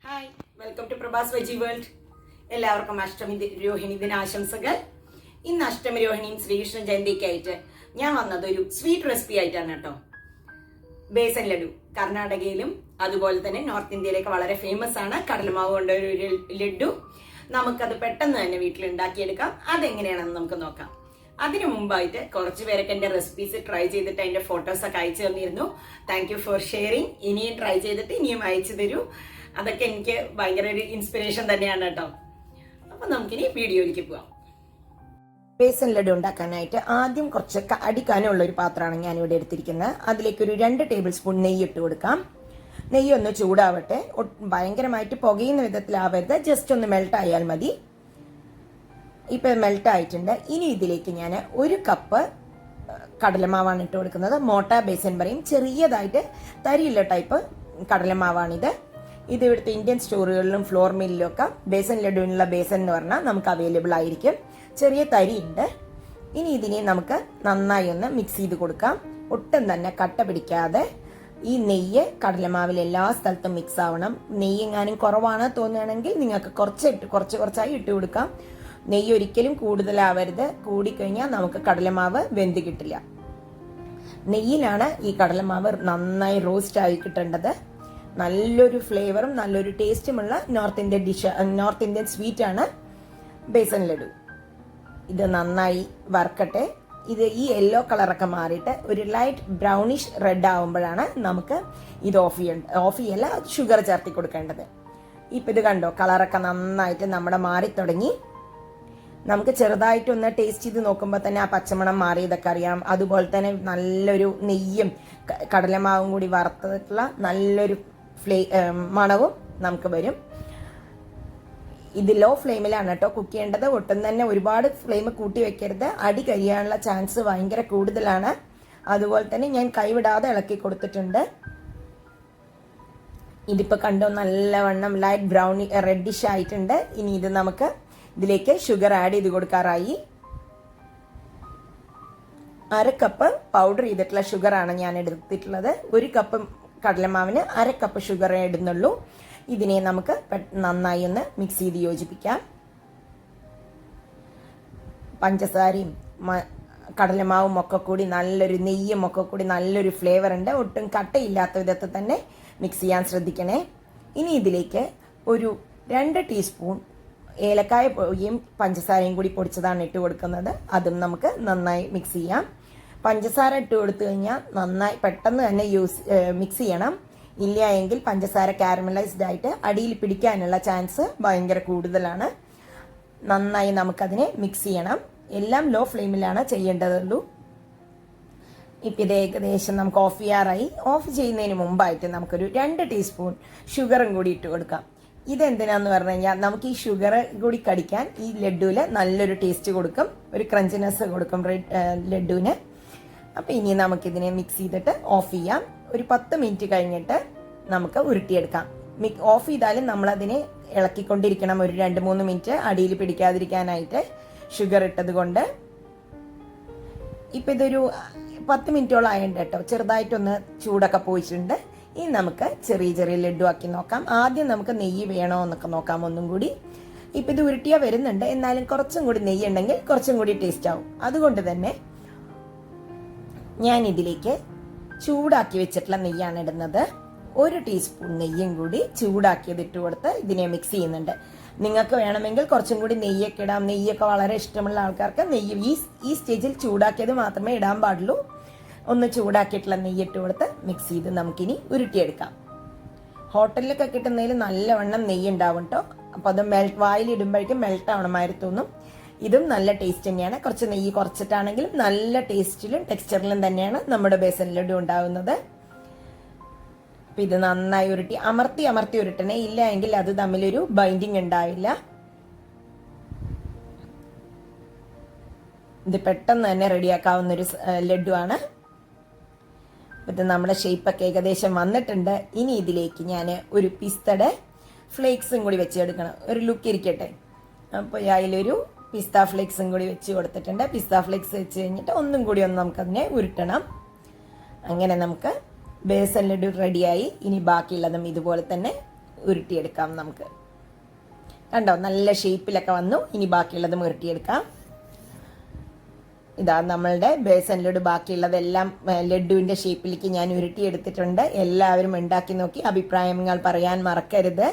Hi, welcome to Prabhas veggie world. എല്ലാവർക്കും അഷ്ടമി രോഹിണി ദിനാശംസകൾ. ഇന്ന് അഷ്ടമി രോഹിണിയും ശ്രീകൃഷ്ണ ജയന്തിക്കായിട്ട് ഞാൻ വന്നത് ഒരു സ്വീറ്റ് റെസിപ്പി ആയിട്ടാണ് കേട്ടോ. ബേസൻ ലഡു കർണാടകയിലും അതുപോലെ തന്നെ നോർത്ത് ഇന്ത്യയിലേക്ക് വളരെ ഫേമസ് ആണ്. കടലമാവ് കൊണ്ട് ഒരു ലഡു നമുക്കത് പെട്ടെന്ന് തന്നെ വീട്ടിൽ ഉണ്ടാക്കിയെടുക്കാം. അതെങ്ങനെയാണെന്ന് നമുക്ക് നോക്കാം. അതിനു മുമ്പായിട്ട് കുറച്ച് പേരൊക്കെ എൻ്റെ റെസിപ്പീസ് ട്രൈ ചെയ്തിട്ട് അതിൻ്റെ ഫോട്ടോസൊക്കെ അയച്ചു തന്നിരുന്നു. Thank you for sharing. ഇനിയും ട്രൈ ചെയ്തിട്ട് ഇനിയും അയച്ചു തരൂ. അതൊക്കെ എനിക്ക് ഭയങ്കര ഒരു ഇൻസ്പിറേഷൻ തന്നെയാണ് കേട്ടോ. അപ്പൊ നമുക്കിനി വീഡിയോയിലേക്ക് പോവാം. ബേസൻ ലഡു ഉണ്ടാക്കാനായിട്ട് ആദ്യം കുറച്ച് അടിക്കാനുള്ള ഒരു പാത്രമാണ് ഞാനിവിടെ എടുത്തിരിക്കുന്നത്. അതിലേക്ക് ഒരു 2 ടേബിൾ സ്പൂൺ നെയ്യ് ഇട്ട് കൊടുക്കാം. നെയ്യ് ഒന്ന് ചൂടാവട്ടെ. ഭയങ്കരമായിട്ട് പുകയുന്ന വിധത്തിലാവരുത്, ജസ്റ്റ് ഒന്ന് മെൽട്ട് ആയാൽ മതി. ഇപ്പൊ മെൽട്ട് ആയിട്ടുണ്ട്. ഇനി ഇതിലേക്ക് ഞാൻ 1 കപ്പ് കടലമാവാണ് ഇട്ട് കൊടുക്കുന്നത്. മോട്ട ബേസൻ പറയും. ചെറിയതായിട്ട് തരിയുള്ള ടൈപ്പ് കടലമാവാണിത്. ഇത് ഇവിടുത്തെ ഇന്ത്യൻ സ്റ്റോറുകളിലും ഫ്ലോർ മില്ലിലും ഒക്കെ ബേസൻ ലഡുവിനുള്ള ബേസൻ എന്ന് പറഞ്ഞാൽ നമുക്ക് അവൈലബിൾ ആയിരിക്കും. ചെറിയ തരി ഉണ്ട്. ഇനി ഇതിനെ നമുക്ക് നന്നായി ഒന്ന് മിക്സ് ചെയ്ത് കൊടുക്കാം. ഒട്ടും തന്നെ കട്ട പിടിക്കാതെ ഈ നെയ്യ് കടലമാവിൽ എല്ലാ സ്ഥലത്തും മിക്സ് ആവണം. നെയ്യ് എങ്ങാനും കുറവാണ് തോന്നുകയാണെങ്കിൽ നിങ്ങൾക്ക് കുറച്ചായി ഇട്ട് കൊടുക്കാം. നെയ്യ് ഒരിക്കലും കൂടുതലാവരുത്. കൂടിക്കഴിഞ്ഞാൽ നമുക്ക് കടലമാവ് വെന്ത് കിട്ടില്ല. നെയ്യിലാണ് ഈ കടലമാവ് നന്നായി റോസ്റ്റ് ആയി കിട്ടേണ്ടത്. നല്ലൊരു ഫ്ലേവറും നല്ലൊരു ടേസ്റ്റുമുള്ള നോർത്ത് ഇന്ത്യൻ സ്വീറ്റ് ആണ് ബേസൻ ലഡു. ഇത് നന്നായി വറുക്കട്ടെ. ഇത് ഈ യെല്ലോ കളറൊക്കെ മാറിയിട്ട് ഒരു ലൈറ്റ് ബ്രൗണിഷ് റെഡ് ആവുമ്പോഴാണ് നമുക്ക് ഇത് ഓഫ് ചെയ്യല്ല, ഷുഗർ ചേർത്തി കൊടുക്കേണ്ടത്. ഇപ്പം ഇത് കണ്ടോ, കളറൊക്കെ നന്നായിട്ട് നമ്മുടെ മാറി തുടങ്ങി. നമുക്ക് ചെറുതായിട്ടൊന്ന് ടേസ്റ്റ് ചെയ്ത് നോക്കുമ്പോൾ തന്നെ ആ പച്ചമണം മാറിയതൊക്കെ അറിയാം. അതുപോലെ തന്നെ നല്ലൊരു നെയ്യും കടലമാവും കൂടി വറുത്തിട്ടുള്ള നല്ലൊരു മണവും നമുക്ക് വരും. ഇത് ലോ ഫ്ലെയിമിലാണ് കേട്ടോ കുക്ക് ചെയ്യേണ്ടത്. ഒട്ടും തന്നെ ഒരുപാട് ഫ്ലെയിം കൂട്ടി വെക്കരുത്. അടി കരിയാനുള്ള ചാൻസ് ഭയങ്കര കൂടുതലാണ്. അതുപോലെ തന്നെ ഞാൻ കൈവിടാതെ ഇളക്കി കൊടുത്തിട്ടുണ്ട്. ഇതിപ്പോ കണ്ടോ, നല്ലവണ്ണം ലൈറ്റ് ബ്രൗണി റെഡിഷ് ആയിട്ടുണ്ട്. ഇനി ഇത് നമുക്ക് ഇതിലേക്ക് ഷുഗർ ആഡ് ചെയ്ത് കൊടുക്കാറായി. 1/2 കപ്പ് പൗഡർ ചെയ്തിട്ടുള്ള ഷുഗറാണ് ഞാൻ എടുത്തിട്ടുള്ളത്. 1 കപ്പ് കടലമാവിന് 1/2 കപ്പ് ഷുഗർ ഇടുന്നുള്ളൂ. ഇതിനെ നമുക്ക് നന്നായി ഒന്ന് മിക്സ് ചെയ്ത് യോജിപ്പിക്കാം. പഞ്ചസാരയും കടലമാവും ഒക്കെ കൂടി നല്ലൊരു നെയ്യും ഒക്കെ കൂടി നല്ലൊരു ഫ്ലേവർ ഉണ്ട്. ഒട്ടും കട്ടയില്ലാത്ത വിധത്തിൽ തന്നെ മിക്സ് ചെയ്യാൻ ശ്രദ്ധിക്കണേ. ഇനി ഇതിലേക്ക് ഒരു 2 ടീസ്പൂൺ ഏലക്കായ പൊടിയും പഞ്ചസാരയും കൂടി പൊടിച്ചതാണ് ഇട്ട് കൊടുക്കുന്നത്. അതും നമുക്ക് നന്നായി മിക്സ് ചെയ്യാം. പഞ്ചസാര ഇട്ട് കൊടുത്തു കഴിഞ്ഞാൽ നന്നായി പെട്ടെന്ന് തന്നെ മിക്സ് ചെയ്യണം. ഇല്ല എങ്കിൽ പഞ്ചസാര കാരമലൈസ്ഡ് ആയിട്ട് അടിയിൽ പിടിക്കാനുള്ള ചാൻസ് ഭയങ്കര കൂടുതലാണ്. നന്നായി നമുക്കതിനെ മിക്സ് ചെയ്യണം. എല്ലാം ലോ ഫ്ലെയിമിലാണ് ചെയ്യേണ്ടതുള്ളൂ. ഇപ്പം ഇത് ഏകദേശം നമുക്ക് ഓഫ് ചെയ്യാറായി. ഓഫ് ചെയ്യുന്നതിന് മുമ്പായിട്ട് നമുക്കൊരു 2 ടീസ്പൂൺ ഷുഗറും കൂടി ഇട്ട് കൊടുക്കാം. ഇതെന്തിനാന്ന് പറഞ്ഞു കഴിഞ്ഞാൽ നമുക്ക് ഈ ഷുഗർ കൂടി കടിക്കാൻ ഈ ലഡുവിൽ നല്ലൊരു ടേസ്റ്റ് കൊടുക്കും, ഒരു ക്രഞ്ചിനെസ് കൊടുക്കും ലഡുവിന്. അപ്പം ഇനി നമുക്കിതിനെ മിക്സ് ചെയ്തിട്ട് ഓഫ് ചെയ്യാം. ഒരു 10 മിനിറ്റ് കഴിഞ്ഞിട്ട് നമുക്ക് ഉരുട്ടിയെടുക്കാം. ഓഫ് ചെയ്താലും നമ്മളതിനെ ഇളക്കിക്കൊണ്ടിരിക്കണം ഒരു 2-3 മിനിറ്റ് അടിയിൽ പിടിക്കാതിരിക്കാനായിട്ട് ഷുഗർ ഇട്ടത് കൊണ്ട്. ഇപ്പം ഇതൊരു 10 മിനിറ്റോളം ആയിട്ടുണ്ട് കേട്ടോ. ചെറുതായിട്ടൊന്ന് ചൂടൊക്കെ പോയിട്ടുണ്ട്. ഇനി നമുക്ക് ചെറിയ ചെറിയ ലഡു ആക്കി നോക്കാം. ആദ്യം നമുക്ക് നെയ്യ് വേണോ എന്നൊക്കെ നോക്കാം ഒന്നും കൂടി. ഇപ്പം ഇത് ഉരുട്ടിയാ വരുന്നുണ്ട്, എന്നാലും കുറച്ചും കൂടി നെയ്യ് ഉണ്ടെങ്കിൽ കുറച്ചും കൂടി ടേസ്റ്റ് ആവും. അതുകൊണ്ട് തന്നെ ഞാൻ ഇതിലേക്ക് ചൂടാക്കി വെച്ചിട്ടുള്ള നെയ്യാണ് ഇടുന്നത്. 1 ടീസ്പൂൺ നെയ്യും കൂടി ചൂടാക്കിയത് ഇട്ട് കൊടുത്ത് ഇതിനെ മിക്സ് ചെയ്യുന്നുണ്ട്. നിങ്ങൾക്ക് വേണമെങ്കിൽ കുറച്ചും കൂടി നെയ്യൊക്കെ ഇടാം. നെയ്യൊക്കെ വളരെ ഇഷ്ടമുള്ള ആൾക്കാർക്ക് നെയ്യ് ഈ സ്റ്റേജിൽ ചൂടാക്കിയത് മാത്രമേ ഇടാൻ പാടുള്ളൂ. ഒന്ന് ചൂടാക്കിയിട്ടുള്ള നെയ്യ് ഇട്ട് കൊടുത്ത് മിക്സ് ചെയ്ത് നമുക്കിനി ഉരുട്ടിയെടുക്കാം. ഹോട്ടലിലൊക്കെ കിട്ടുന്നതിൽ നല്ലവണ്ണം നെയ്യ് ഉണ്ടാവും കേട്ടോ. അപ്പോൾ അത് വായിലിടുമ്പോഴേക്കും മെൽട്ട് ആവണമാതിരി തോന്നും. ഇതും നല്ല ടേസ്റ്റ് തന്നെയാണ്. കുറച്ച് നെയ്യ് കുറച്ചിട്ടാണെങ്കിലും നല്ല ടേസ്റ്റിലും ടെക്സ്ചറിലും തന്നെയാണ് നമ്മുടെ ബേസൻ ലഡു ഉണ്ടാവുന്നത്. അപ്പം ഇത് നന്നായി ഉരുട്ടി അമർത്തി ഉരുട്ടണേ. ഇല്ല എങ്കിൽ അത് തമ്മിലൊരു ബൈൻഡിങ് ഉണ്ടാവില്ല. ഇത് പെട്ടെന്ന് തന്നെ റെഡിയാക്കാവുന്നൊരു ലഡു ആണ്. ഇത് നമ്മുടെ ഷേപ്പൊക്കെ ഏകദേശം വന്നിട്ടുണ്ട്. ഇനി ഇതിലേക്ക് ഞാൻ ഒരു പിസ്തയുടെ ഫ്ലേക്സും കൂടി വെച്ചെടുക്കണം, ഒരു ലുക്ക് ഇരിക്കട്ടെ. അപ്പോൾ അതിലൊരു പിസ്ത ഫ്ലേക്സും കൂടി വെച്ച് കൊടുത്തിട്ടുണ്ട്. പിസ്ത ഫ്ലേക്സ് വെച്ച് കഴിഞ്ഞിട്ട് ഒന്നും കൂടി നമുക്കതിനെ ഉരുട്ടണം. അങ്ങനെ നമുക്ക് ബേസൻ ലഡു റെഡിയായി. ഇനി ബാക്കിയുള്ളതും ഇതുപോലെ തന്നെ ഉരുട്ടിയെടുക്കാം നമുക്ക്. കണ്ടോ, നല്ല ഷേപ്പിലൊക്കെ വന്നു. ഇനി ബാക്കിയുള്ളതും ഉരുട്ടിയെടുക്കാം. ഇതാ നമ്മളുടെ ബേസൻ ലഡു, ബാക്കിയുള്ളതെല്ലാം ലഡുവിൻ്റെ ഷേപ്പിലേക്ക് ഞാൻ ഉരുട്ടിയെടുത്തിട്ടുണ്ട്. എല്ലാവരും ഉണ്ടാക്കി നോക്കി അഭിപ്രായങ്ങൾ പറയാൻ മറക്കരുത്.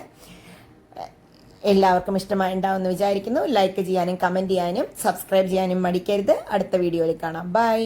എല്ലാവർക്കും ഇഷ്ടമായിട്ടുണ്ടാവുമെന്ന് വിചാരിക്കുന്നു. ലൈക്ക് ചെയ്യാനും കമൻറ്റ് ചെയ്യാനും സബ്സ്ക്രൈബ് ചെയ്യാനും മടിക്കരുത്. അടുത്ത വീഡിയോയിൽ കാണാം. ബൈ.